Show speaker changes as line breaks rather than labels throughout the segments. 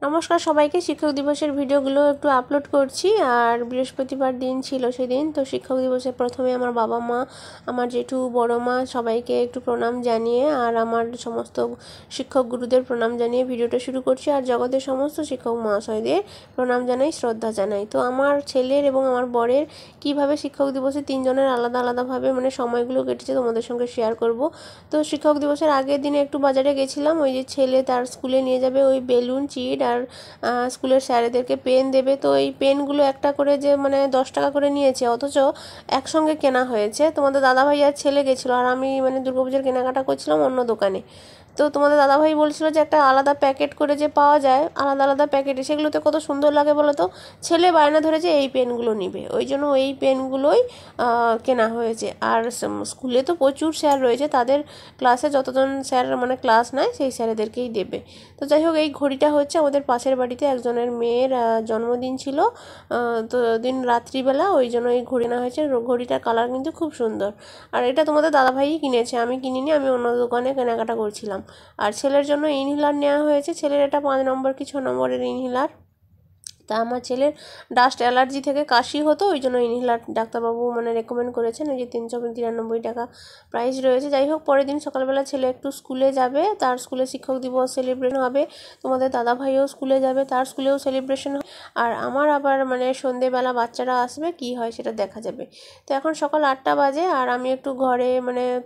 নমস্কার সবাইকে। শিক্ষক দিবসের ভিডিওগুলো একটু আপলোড করছি। আর বৃহস্পতিবার দিন ছিল সেদিন, তো শিক্ষক দিবসে প্রথমে আমার বাবা মা, আমার জেঠু, বড় মা সবাইকে একটু প্রণাম জানিয়ে আর আমার সমস্ত শিক্ষক গুরুদের প্রণাম জানিয়ে ভিডিওটা শুরু করছি। আর জগতের সমস্ত শিক্ষক মহাশয়দের প্রণাম জানাই, শ্রদ্ধা জানাই। তো আমার ছেলের এবং আমার বরের কিভাবে শিক্ষক দিবসে তিনজনের আলাদা আলাদাভাবে সময়গুলো কেটেছে তোমাদের সঙ্গে শেয়ার করব। তো শিক্ষক দিবসের আগের দিনে একটু বাজারে গেছিলাম। ওই যে ছেলে তার স্কুলে নিয়ে যাবে ওই বেলুন, চিট আর স্কুলের স্যারেদেরকে পেন দেবে। তো এই পেনগুলো একটা করে যে 10 টাকা করে নিয়েছে, অথচ একসঙ্গে কেনা হয়েছে। তোমাদের দাদাভাই আর ছেলে গেছিলো, আর আমি দুর্গাপুজোর কেনাকাটা করছিলাম অন্য দোকানে। তো তোমাদের দাদাভাই বলছিল যে একটা আলাদা প্যাকেট করে যে পাওয়া যায়, আলাদা আলাদা প্যাকেটে, সেগুলোতে কত সুন্দর লাগে বলো তো। ছেলে বায়না ধরেছে এই পেনগুলো নিবে, ওই জন্য এই পেনগুলোই কেনা হয়েছে। আর স্কুলে তো প্রচুর স্যার রয়েছে, তাদের ক্লাসে যতজন স্যার ক্লাস নেয় সেই স্যারেদেরকেই দেবে। তো যাই হোক, এই ঘড়িটা হচ্ছে আমাদের পাশের বাড়িতে একজনের মেয়ের জন্মদিন ছিল, তো দিন রাত্রিবেলা, ওই জন্য এই ঘড়ি নেওয়া হয়েছে। ঘড়িটার কালার কিন্তু খুব সুন্দর। আর এটা তোমাদের দাদাভাইই কিনেছে, আমি কিনিনি, আমি অন্য দোকানে কেনাকাটা করছিলাম। আর ছেলের জন্য ইনহেলার নেওয়া হয়েছে। ছেলের এটা 5 নম্বর কি 6 নম্বরের ইনহেলার। তা আমার ছেলের ডাস্ট অ্যালার্জি থেকে কাশি হতো, ওই জন্য ইনহেলার ডাক্তারবাবু রেকমেন্ড করেছেন। ওই যে 393 টাকা প্রাইস রয়েছে। যাই হোক, পরের দিন সকালবেলা ছেলে একটু স্কুলে যাবে, তার স্কুলে শিক্ষক দিবস সেলিব্রেশন হবে। তোমাদের দাদাভাইও স্কুলে যাবে, তার স্কুলেও সেলিব্রেশন হবে। আর আমার আবার সন্ধেবেলা বাচ্চারা আসবে, কি হয় সেটা দেখা যাবে। তো এখন সকাল 8টা বাজে, আর আমি একটু ঘরে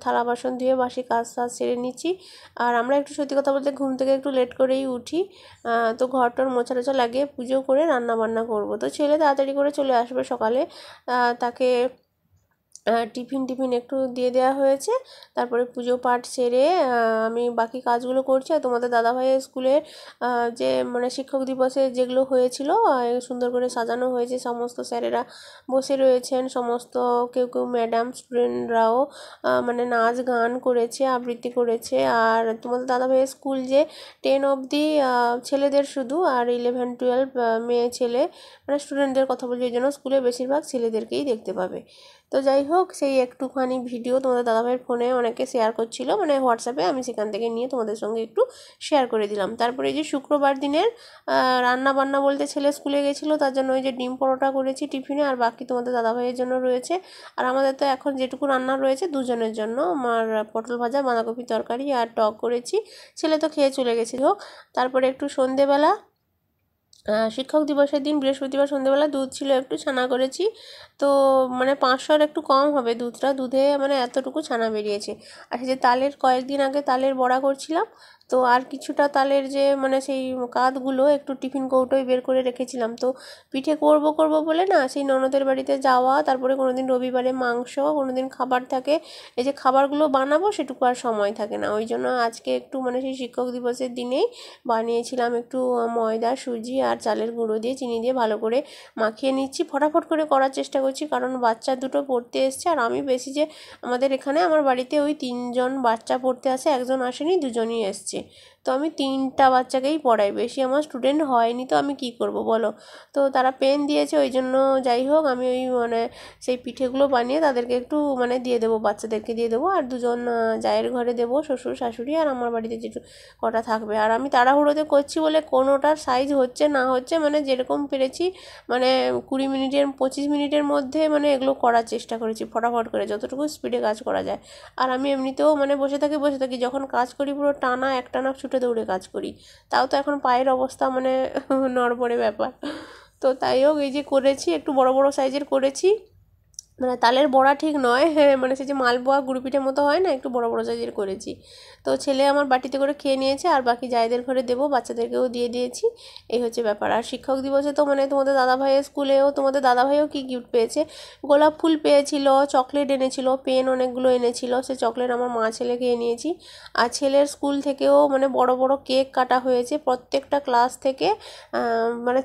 থালা বাসন ধুয়ে বাসি কাজ সেরে নিচ্ছি। আর আমরা একটু সত্যি কথা বলতে ঘুম থেকে একটু লেট করেই উঠি। তো ঘরটর মোছা টোছা লাগিয়ে পুজো করে রান্না বান্না করবো। তো ছেলে তাড়াতাড়ি করে চলে আসবে সকালে, তাকে টিফিন একটু দিয়ে দেওয়া হয়েছে। তারপরে পুজো পাঠ সেরে আমি বাকি কাজগুলো করছি। আর তোমাদের দাদাভাইয়ের স্কুলের যে শিক্ষক দিবসে যেগুলো হয়েছিল, সুন্দর করে সাজানো হয়েছে, সমস্ত স্যারেরা বসে রয়েছেন, সমস্ত কেউ কেউ ম্যাডাম, স্টুডেন্টরাও নাচ গান করেছে, আবৃত্তি করেছে। আর তোমাদের দাদাভাইয়ের স্কুল যে 10 অবধি ছেলেদের শুধু, আর 11-12 মেয়ে ছেলে স্টুডেন্টদের কথা বলছি, এই জন্য স্কুলে বেশিরভাগ ছেলেদেরকেই দেখতে পাবে। তো যাই হোক, সেই একটুখানি ভিডিও তোমাদের দাদাভাইয়ের ফোনে অনেকে শেয়ার করছিল, হোয়াটসঅ্যাপে, আমি সেখান থেকে নিয়ে তোমাদের সঙ্গে একটু শেয়ার করে দিলাম। তারপরে এই যে শুক্রবার দিনের রান্না বান্না বলতে, ছেলে স্কুলে গেছিলো, তার জন্য ওই যে ডিম পরোটা করেছি টিফিনে, আর বাকি তোমাদের দাদাভাইয়ের জন্য রয়েছে। আর আমাদের তো এখন যেটুকু রান্না রয়েছে দুজনের জন্য, আমার পটল ভাজা, বাঁধাকপি তরকারি আর টক করেছি। ছেলে তো খেয়ে চলে গেছে। হোক, তারপরে একটু সন্ধেবেলা শিক্ষক দিবসের দিন বৃহস্পতিবার সন্ধ্যেবেলা দুধ ছিল, একটু ছানা করেছি। তো 500-র একটু কম হবে দুধটা, দুধে এতটুকু ছানা বেরিয়েছে। আর সেই যে তালের, কয়েকদিন আগে তালের বড়া করছিলাম, তো আর কিছুটা তালের যে সেই কাঁধগুলো একটু টিফিন কৌটোয় বের করে রেখেছিলাম। তো পিঠে করব বলে সেই ননদের বাড়িতে যাওয়া, তারপরে কোনো দিন রবিবারে মাংস, কোনো দিন খাবার থাকে, এই যে খাবারগুলো বানাবো সেটুকু আর সময় থাকে না। ওই জন্য আজকে একটু সেই শিক্ষক দিবসের দিনেই বানিয়েছিলাম একটু ময়দা, সুজি আর চালের গুঁড়ো দিয়ে, চিনি দিয়ে ভালো করে মাখিয়ে নিচ্ছি। ফটাফট করে করার চেষ্টা করছি, কারণ বাচ্চা দুটো পড়তে এসছে। আর আমি বেশি যে আমাদের এখানে আমার বাড়িতে ওই 3জন বাচ্চা পড়তে আসে, একজন আসেনি, দুজনই এসছে। তো আমি 3টা বাচ্চাকেই পড়াই, বেশি আমার স্টুডেন্ট হয়নি, তো আমি কি করব বলো। তো তারা পেন দিয়েছে, ওই জন্য যাই হোক, আমি ওই সেই পিঠেগুলো বানিয়ে তাদেরকে একটু দিয়ে দেবো, বাচ্চাদেরকে দিয়ে দেবো। আর দুজন জায়ের ঘরে দেবো, শ্বশুর শাশুড়ি, আর আমার বাড়িতে যেটু কটা থাকবে। আর আমি তাড়াহুড়োতে করছি বলে কোনোটার সাইজ হচ্ছে না হচ্ছে, যেরকম পেরেছি 20 মিনিটের 25 মিনিটের মধ্যে এগুলো করার চেষ্টা করেছি, ফটাফট করে যতটুকু স্পিডে কাজ করা যায়। আর আমি এমনিতেও বসে থাকি, যখন কাজ করি পুরো টানা একটানা ছুটে দৌড়ে কাজ করি। তাও তো এখন পায়ের অবস্থা নড়বড়ে ব্যাপার। তো তাই হোক, এই যে করেছি, একটু বড় বড় সাইজের করেছি, তালের বড়া ঠিক নয়, হ্যাঁ সেই যে মালপোয়া গুঁড়ি পিঠের মতো হয় না, একটু বড় বড় সাইজের করেছি। তো ছেলে আমার বাটিতে করে খেয়ে নিয়েছে, আর বাকি জায়দের ঘরে দেবো, বাচ্চাদেরকেও দিয়ে দিয়েছি। এই হচ্ছে ব্যাপার। আর শিক্ষক দিবসে তো তোমাদের দাদাভাইয়ের স্কুলেও, তোমাদের দাদাভাইও কি গিফট পেয়েছে, গোলাপ ফুল পেয়েছিল, চকলেট এনেছিল, পেন অনেকগুলো এনেছিল, সে চকলেট আমার মা ছেলেকে নিয়েছি। আর ছেলের স্কুল থেকেও বড় বড় কেক কাটা হয়েছে, প্রত্যেকটা ক্লাস থেকে,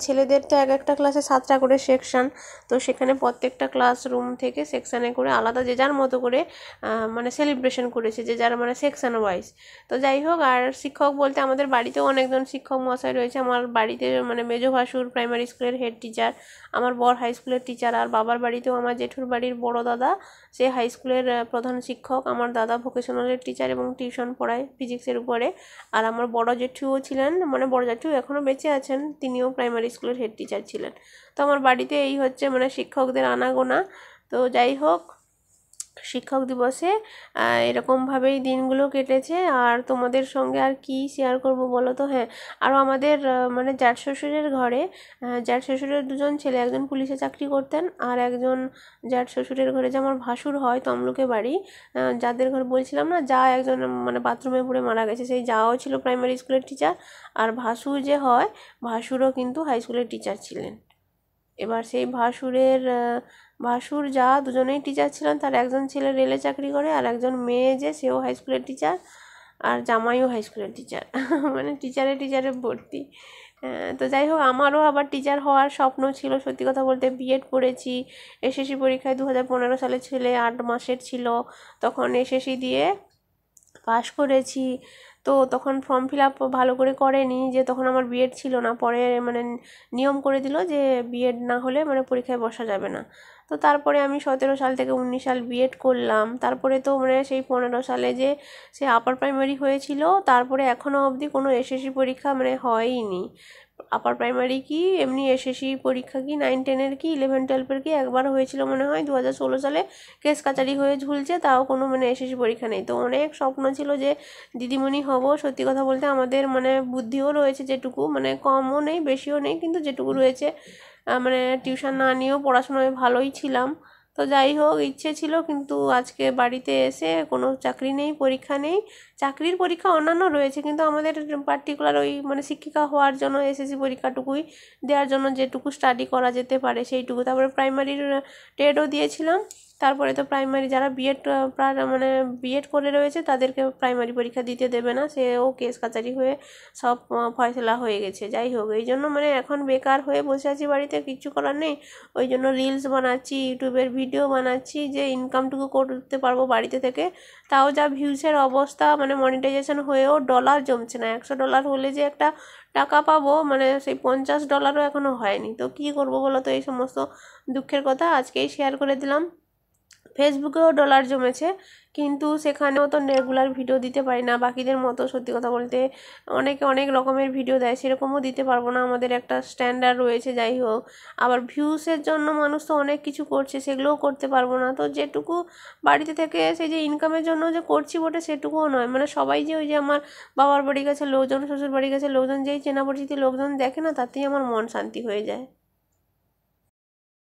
ছেলেদের তো এক একটা ক্লাসে 7টা করে সেকশন, তো সেখানে প্রত্যেকটা ক্লাসরুম থেকে থেকে সেকশানে করে আলাদা যে যার মতো করে মানে সেলিব্রেশন করেছে, যে যার মানে সেকশন ওয়াইজ। তো যাই হোক, আর শিক্ষক বলতে আমাদের বাড়িতেও অনেকজন শিক্ষক মহাশয় রয়েছে। আমার বাড়িতে মানে মেজো ভাসুর প্রাইমারি স্কুলের হেড টিচার, আমার বর হাই স্কুলের টিচার, আর বাবার বাড়িতেও আমার জেঠুর বাড়ির বড় দাদা সে হাই স্কুলের প্রধান শিক্ষক, আমার দাদা ভোকেশনালের টিচার এবং টিউশন পড়ায় ফিজিক্সের উপরে। আর আমার বড় জেঠুও ছিলেন, মানে বড় জেঠু এখনও বেঁচে আছেন, তিনিও প্রাইমারি স্কুলের হেড টিচার ছিলেন। তো আমার বাড়িতে এই হচ্ছে মানে শিক্ষকদের আনাগোনা। তো যাই হোক, শিক্ষক দিবসে এরকমভাবেই দিনগুলো কেটেছে। আর তোমাদের সঙ্গে আর কি শেয়ার করব বলো তো। হ্যাঁ, আরও আমাদের মানে জ্যাঠ শ্বশুরের ঘরে জ্যাঠ শ্বশুরের দুজন ছেলে, একজন পুলিশে চাকরি করতেন, আর একজন জ্যাঠ শ্বশুরের ঘরে যে আমার ভাসুর হয় তমলুকে বাড়ি, যাদের ঘরে বলছিলাম না যা একজন মানে বাথরুমে পড়ে মারা গেছে, সেই যাও ছিল প্রাইমারি স্কুলের টিচার, আর ভাসুর যে হয় ভাসুরও কিন্তু হাই স্কুলের টিচার ছিলেন। এবার সেই ভাসুর যা দুজনেই টিচার ছিলেন, তার একজন ছেলে রেলে চাকরি করে, আর একজন মেয়ে যে সেও হাই স্কুলের টিচার, আর জামাইও হাই স্কুলের টিচার মানে টিচারে ভর্তি। তো যাই হোক, আমারও আবার টিচার হওয়ার স্বপ্ন ছিল। সত্যি কথা বলতে বিএড পড়েছি, এসএসসি পরীক্ষায় 2015 সালে ছেলে 8 মাসের ছিল, তখন এসএসসি দিয়ে পাশ করেছি। তো তখন ফর্ম ফিল আপ ভালো করে করেনি, যে তখন আমার বিএড ছিল না, পরে মানে নিয়ম করে দিল যে বিএড না হলে মানে পরীক্ষায় বসা যাবে না। তো তারপরে আমি 17 সাল থেকে 19 সাল বিএড করলাম। তারপরে তো মানে সেই 15 সালে যে সে আপার প্রাইমারি হয়েছিল, তারপরে এখনও অবধি কোনো এসএসসি পরীক্ষা মানে হয়ইনি। আপার প্রাইমারি কি এমনি এসএসসি পরীক্ষা কি 9-10-এর কি 11-12-এর কি একবার হয়েছিল মনে হয় 2016 সালে, কেস কাচারি হয়ে ঝুলছে, তাও কোনো মানে এসএসসি পরীক্ষা নেই। তো অনেক স্বপ্ন ছিল যে দিদিমণি হব। সত্যি কথা বলতে আমাদের মানে বুদ্ধিও রয়েছে যেটুকু, মানে কমও নেই বেশিও নেই, কিন্তু যেটুকু রয়েছে মানে টিউশন না নিয়েও পড়াশোনায় ভালোই ছিলাম। তো যাই হোক, ইচ্ছে ছিল, কিন্তু আজকে বাড়িতে এসে কোনো চাকরি নেই, পরীক্ষা নেই। চাকরির পরীক্ষা অন্যান্য রয়েছে, কিন্তু আমাদের পার্টিকুলার ওই মানে শিক্ষিকা হওয়ার জন্য এসএসসি পরীক্ষাটুকুই দেওয়ার জন্য যেটুকু স্টাডি করা যেতে পারে সেইটুকু। তারপরে প্রাইমারির টেটও দিয়েছিলাম। তারপরে তো প্রাইমারি যারা বিএড মানে বিএড করে রয়েছে তাদেরকে প্রাইমারি পরীক্ষা দিতে দেবে না, সেও কেস কাচারি হয়ে সব ফয়সলা হয়ে গেছে। যাই হোক, এই জন্য মানে এখন বেকার হয়ে বসে আছি বাড়িতে, কিচ্ছু করার নেই। ওই জন্য রিলস বানাচ্ছি, ইউটিউবের ভিডিও বানাচ্ছি, যে ইনকামটুকু করতে পারবো বাড়িতে থেকে। তাও যা ভিউসের অবস্থা, মানে মনিটাইজেশন হয়েও ডলার জমছে না। $100 হলে যে একটা টাকা পাবো, মানে সেই $50 এখনও হয়নি। তো কী করবো বলো তো, এই সমস্ত দুঃখের কথা আজকেই শেয়ার করে দিলাম। ফেসবুকেও ডলার জমেছে, কিন্তু সেখানেও তো রেগুলার ভিডিও দিতে পারি না বাকিদের মতো। সত্যি কথা বলতে অনেকে অনেক রকমের ভিডিও দেয়, সেরকমও দিতে পারবো না, আমাদের একটা স্ট্যান্ডার্ড রয়েছে। যাই হোক, আবার ভিউসের জন্য মানুষ তো অনেক কিছু করছে, সেগুলোও করতে পারবো না। তো যেটুকু বাড়িতে থেকে সেই যে ইনকামের জন্য যে করছি বটে, সেটুকুও নয়। মানে সবাই যে ওই যে আমার বাবার বাড়ি গেছে লোকজন, শ্বশুর বাড়ি গেছে লোকজন, যেই চেনা পরিচিতি লোকজন দেখে না, তাতেই আমার মন শান্তি হয়ে যায়।